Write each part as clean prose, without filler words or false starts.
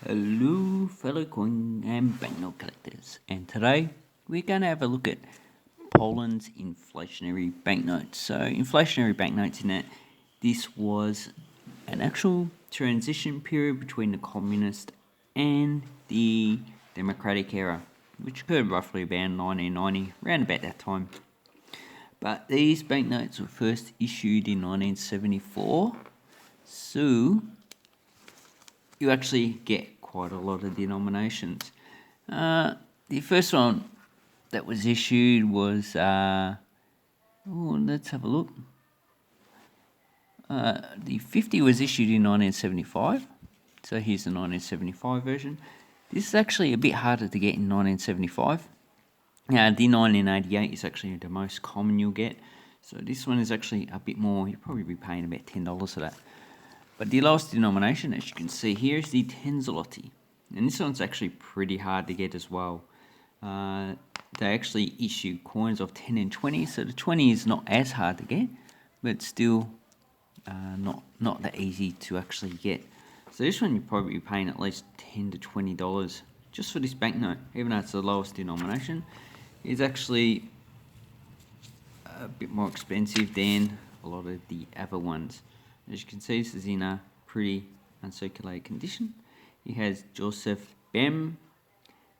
Hello, fellow coin and banknote collectors, and today we're going to have a look at Poland's inflationary banknotes. So, inflationary banknotes, in that this was an actual transition period between the communist and the democratic era, which occurred roughly around 1990, around about that time. But these banknotes were first issued in 1974, so you actually get quite a lot of denominations. The first one that was issued was, let's have a look. The 50 was issued in 1975, so here's the 1975 version. This is actually a bit harder to get in 1975. Now, the 1988 is actually the most common you'll get, so this one is actually a bit more. You'll probably be paying about $10 for that. But the lowest denomination, as you can see here, is the 10 zloty. And this one's actually pretty hard to get as well. They actually issue coins of 10 and 20, so the 20 is not as hard to get, but still not that easy to actually get. So this one you'll probably be paying at least $10 to $20 just for this banknote, even though it's the lowest denomination. It's actually a bit more expensive than a lot of the other ones. As you can see, this is in a pretty uncirculated condition. It has Joseph Bem,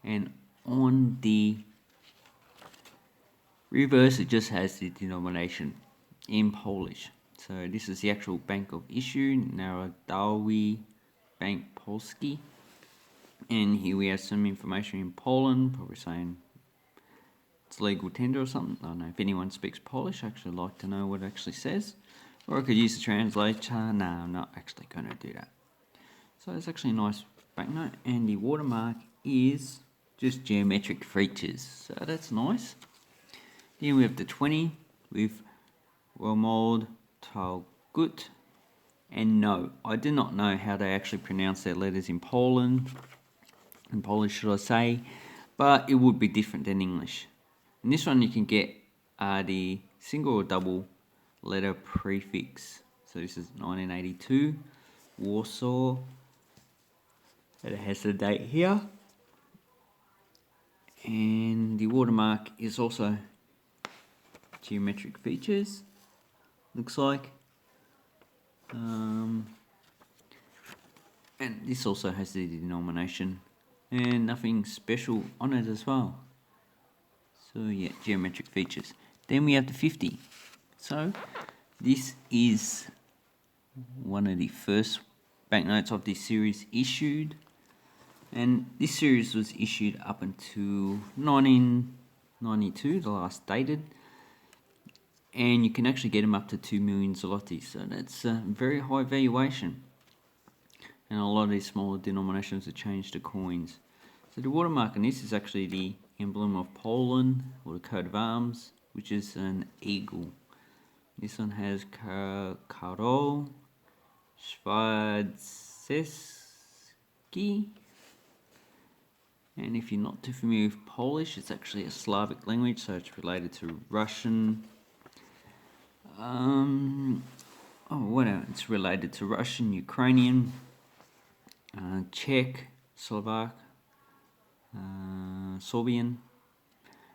and on the reverse it just has the denomination in Polish. So this is the actual bank of issue, Narodowy Bank Polski. And here we have some information in Poland, probably saying it's legal tender or something. I don't know if anyone speaks Polish. I actually like to know what it actually says. Or I could use the translator. No, I'm not actually going to do that. So it's actually a nice banknote, and the watermark is just geometric features. So that's nice. Then we have the 20 with Romuald Talgut. And no, I do not know how they actually pronounce their letters in Poland. In Polish, should I say. But it would be different than English. In this one you can get the single or double letter prefix. So this is 1982, Warsaw. And it has the date here. And the watermark is also geometric features, looks like. And this also has the denomination and nothing special on it as well. So yeah, geometric features. Then we have the 50. So this is one of the first banknotes of this series issued. And this series was issued up until 1992, the last dated. And you can actually get them up to 2 million zloty. So that's a very high valuation. And a lot of these smaller denominations have changed to coins. So the watermark on this is actually the emblem of Poland, or the coat of arms, which is an eagle. This one has Karol Schwarzeski. And if you're not too familiar with Polish, it's actually a Slavic language, so it's related to Russian. It's related to Russian, Ukrainian, Czech, Slovak, Sorbian.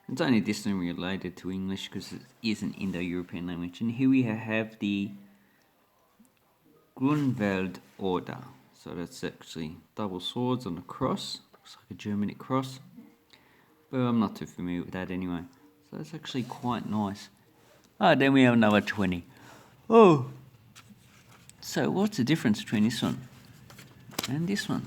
It's only distantly related to English because it is an Indo-European language. And here we have the Grunwald Order. So that's actually double swords on a cross. Looks like a Germanic cross. But I'm not too familiar with that anyway. So that's actually quite nice. Then we have another 20. Oh! So what's the difference between this one and this one?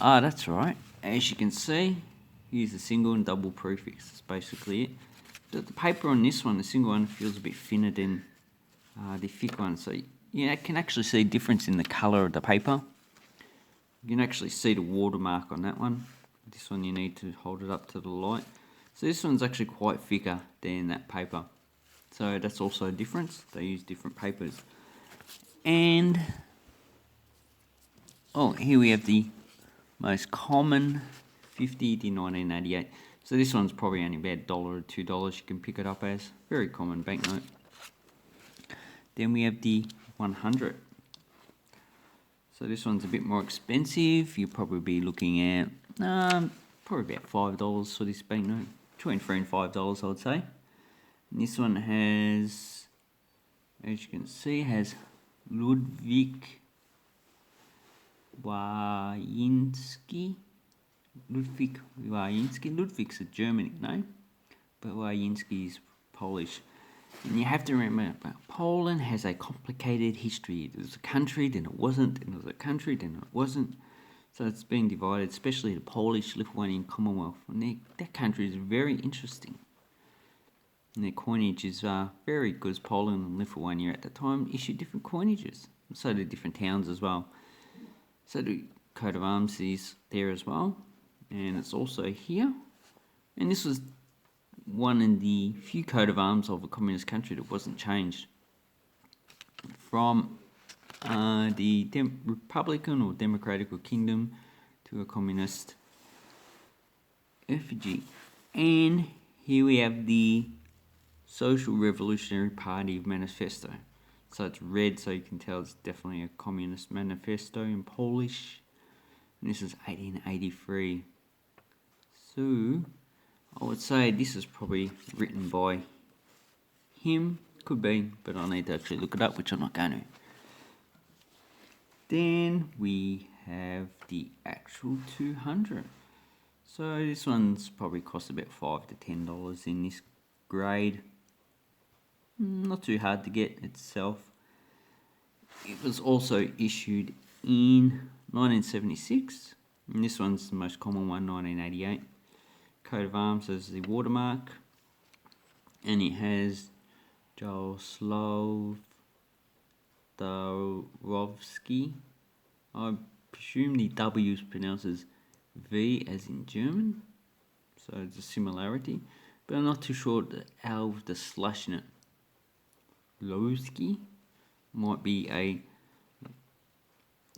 That's right. As you can see, here's the single and double prefix. That's basically it. The paper on this one, the single one, feels a bit thinner than the thick one. So you can actually see a difference in the colour of the paper. You can actually see the watermark on that one. This one you need to hold it up to the light. So this one's actually quite thicker than that paper. So that's also a difference. They use different papers. And here we have the most common 50, the 1988. So this one's probably only about $1 or $2 you can pick it up as. Very common banknote. Then we have the 100. So this one's a bit more expensive. You'll probably be looking at probably about $5 for this banknote. Between $3 and $5, I would say. And this one has, as you can see, has Ludwig Wajinski. Ludwig's a German name, but Wajinski is Polish. And you have to remember, Poland has a complicated history. It was a country, then it wasn't, and it was a country, then it wasn't. So it's been divided, especially the Polish-Lithuanian Commonwealth. And that country is very interesting. And their coinage is very good, because Poland and Lithuania at the time issued different coinages. So did different towns as well. So the coat of arms is there as well. And it's also here. And this was one in the few coat of arms of a communist country that wasn't changed from the Republican or Democratic Kingdom to a communist effigy. And here we have the Social Revolutionary Party Manifesto. So it's red, so you can tell it's definitely a communist manifesto in Polish. And this is 1883. So I would say this is probably written by him. Could be, but I need to actually look it up, which I'm not going to. Then we have the actual 200. So this one's probably cost about $5 to $10 in this grade. Not too hard to get itself. It was also issued in 1976. And this one's the most common one, 1988. Coat of arms as the watermark. And it has Jaroslav Darovsky. I presume the W is pronounced as V as in German. So it's a similarity. But I'm not too sure the L with the slash in it. Lowski might be a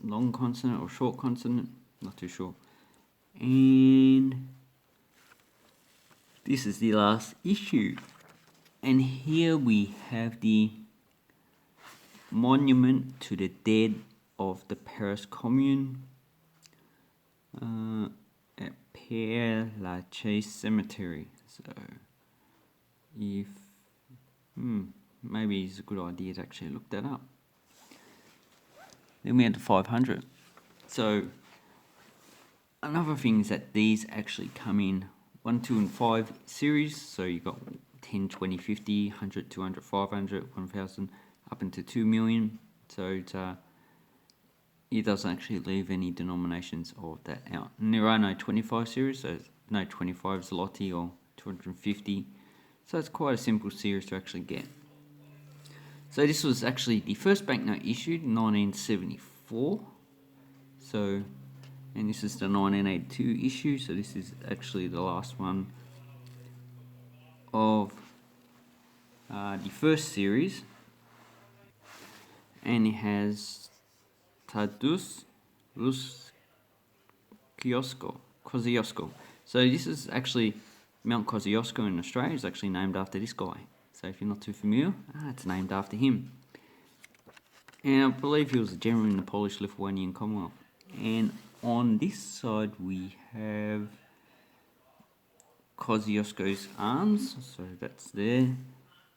long consonant or short consonant, not too sure. And this is the last issue. And here we have the monument to the dead of the Paris Commune at Père Lachaise Cemetery. So if maybe it's a good idea to actually look that up. Then we had the 500. So another thing is that these actually come in 1, 2, and 5 series. So you got 10, 20, 50, 100, 200, 500, 1000, up into 2 million. So it doesn't actually leave any denominations of that out. And there are no 25 series, so no 25 zloty or 250. So it's quite a simple series to actually get. So this was actually the first banknote issued in 1974. So, and this is the 1982 issue. So this is actually the last one of the first series. And it has Tadeusz Kosciuszko. So this is actually Mount Kosciuszko in Australia is actually named after this guy. So if you're not too familiar, it's named after him. And I believe he was a general in the Polish-Lithuanian Commonwealth. And on this side we have Kosciuszko's arms, so that's there.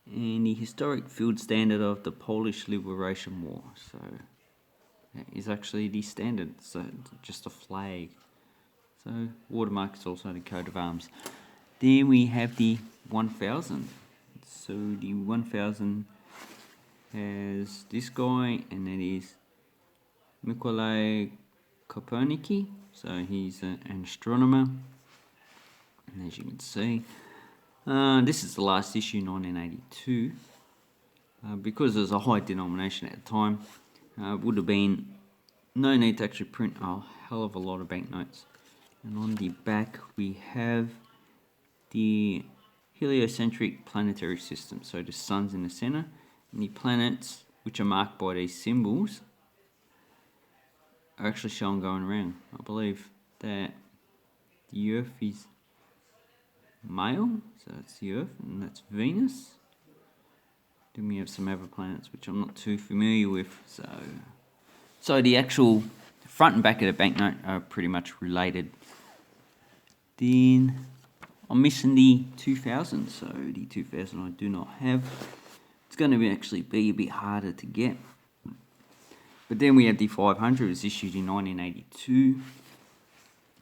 And the historic field standard of the Polish Liberation War. So that is actually the standard, so just a flag. So watermark is also the coat of arms. Then we have the 1000. So the 1000 has this guy, and that is Mikołaj Kopernicki. So he's an astronomer. And as you can see, this is the last issue, 1982. Because there's a high denomination at the time, would have been no need to actually print a hell of a lot of banknotes. And on the back we have the heliocentric planetary system. So the sun's in the center, and the planets, which are marked by these symbols, are actually shown going around. I believe that the Earth is male, so that's the Earth, and that's Venus. Then we have some other planets which I'm not too familiar with, so So the actual front and back of the banknote are pretty much related. Then I'm missing the 2000, so the 2000 I do not have. It's going to actually be a bit harder to get. But then we have the 500, it was issued in 1982.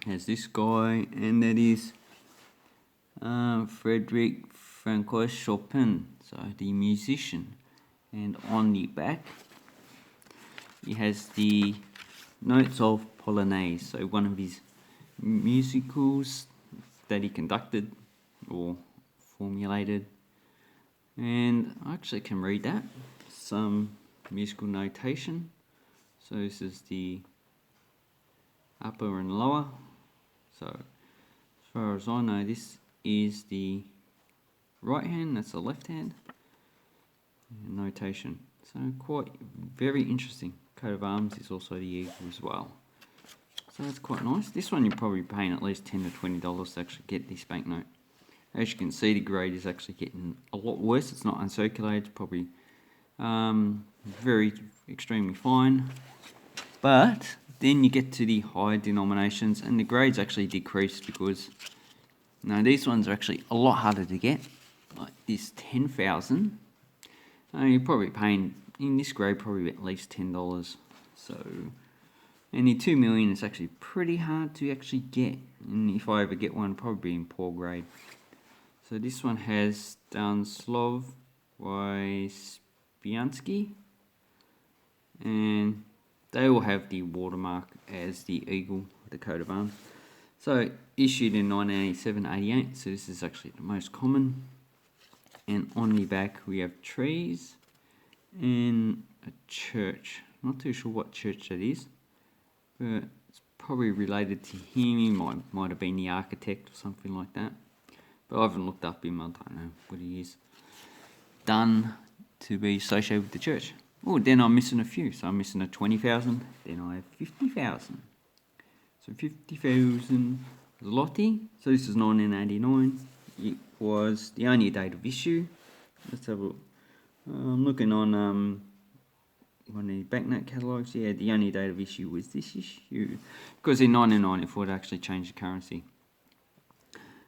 Has this guy, and that is Frederick Francois Chopin, so the musician. And on the back, he has the notes of Polonaise, so one of his musicals that he conducted or formulated. And I actually can read that, some musical notation. So this is the upper and lower. So as far as I know, this is the right hand, that's the left hand. Notation. So quite very interesting. Coat of arms is also the eagle as well. So that's quite nice. This one you're probably paying at least $10 to $20 to actually get this banknote. As you can see, the grade is actually getting a lot worse. It's not uncirculated. It's probably very extremely fine. But then you get to the higher denominations and the grades actually decrease because now these ones are actually a lot harder to get. Like this 10,000, you're probably paying in this grade probably at least $10. So, and the 2 million is actually pretty hard to actually get. And if I ever get one, probably in poor grade. So this one has Stanislav Wyspiansky, and they all have the watermark as the eagle, the coat of arms. So issued in 1987-88, so this is actually the most common. And on the back we have trees and a church. Not too sure what church that is, but it's probably related to him. He might have been the architect or something like that. But I haven't looked up him, I don't know what he is done to be associated with the church. Oh, then I'm missing a few. So I'm missing a 20,000, then I have 50,000. So 50,000 zloty. So this is 1989. It was the only date of issue. Let's have a look. I'm looking on one of the banknote catalogues. Yeah, the only date of issue was this issue. Because in 1994 it actually changed the currency.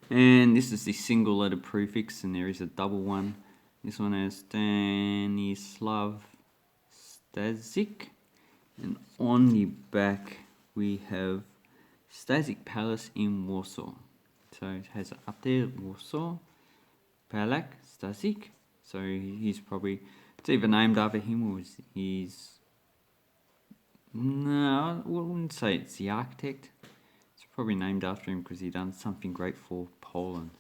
And this is the single letter prefix, and there is a double one. This one has Stanislav Stasic. And on the back we have Stasic Palace in Warsaw. So it has up there Warsaw, Palak, Stasic. So he's probably, it's either named after him or he's, no, I wouldn't say it's the architect. It's probably named after him because he done something great for Poland.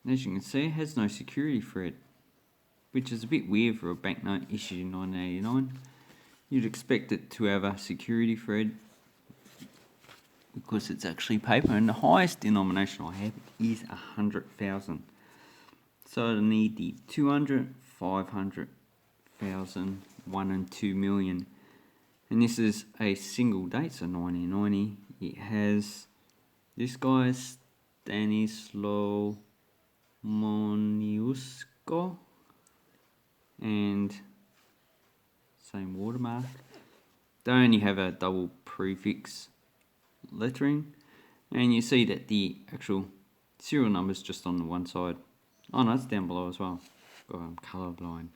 And as you can see, it has no security for it, which is a bit weird for a banknote issued in 1989. You'd expect it to have a security for it because it's actually paper, and the highest denomination I have is 100,000. So I need the 200, 500,000, 1 and 2 million. And this is a single date, so 1990. It has this guy, Stanislaw Moniuszko, and same watermark. They only have a double prefix lettering, and you see that the actual serial number is just on the one side. Oh no, it's down below as well. God, I'm colourblind.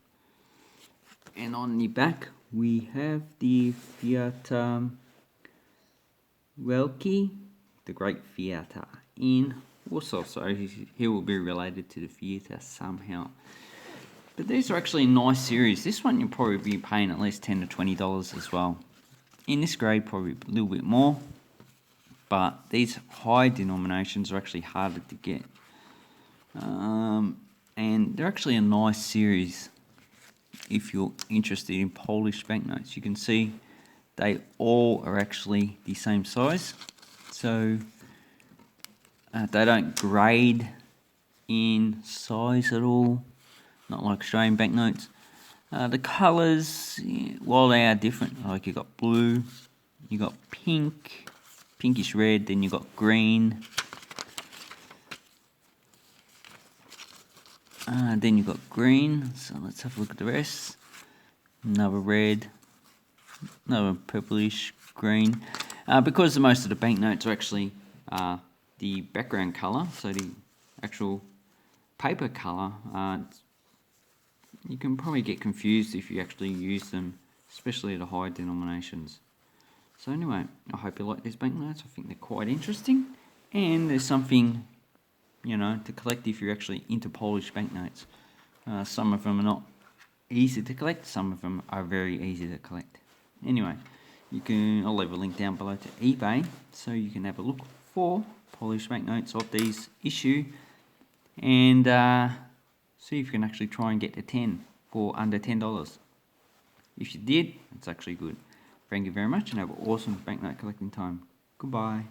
And on the back we have the Theatre Wielki, the Great Theatre in Warsaw. So he will be related to the theatre somehow. But these are actually a nice series. This one you'll probably be paying at least $10 to $20 as well. In this grade, probably a little bit more. But these high denominations are actually harder to get. And they're actually a nice series if you're interested in Polish banknotes. You can see they all are actually the same size. So they don't grade in size at all, not like Australian banknotes. The colours, while they are different, like you got blue, you got pink, pinkish red, then you got green. Then you got green, so let's have a look at the rest. Another red, another purplish green. Because most of the banknotes are actually the background colour, so the actual paper colour, you can probably get confused if you actually use them, especially at the higher denominations. So anyway, I hope you like these banknotes. I think they're quite interesting, and there's something, you know, to collect if you're actually into Polish banknotes. Some of them are not easy to collect, some of them are very easy to collect. Anyway, I'll leave a link down below to eBay, so you can have a look for Polish banknotes of these issue, and see if you can actually try and get to 10 for under $10. If you did, it's actually good. Thank you very much, and have an awesome banknote collecting time. Goodbye.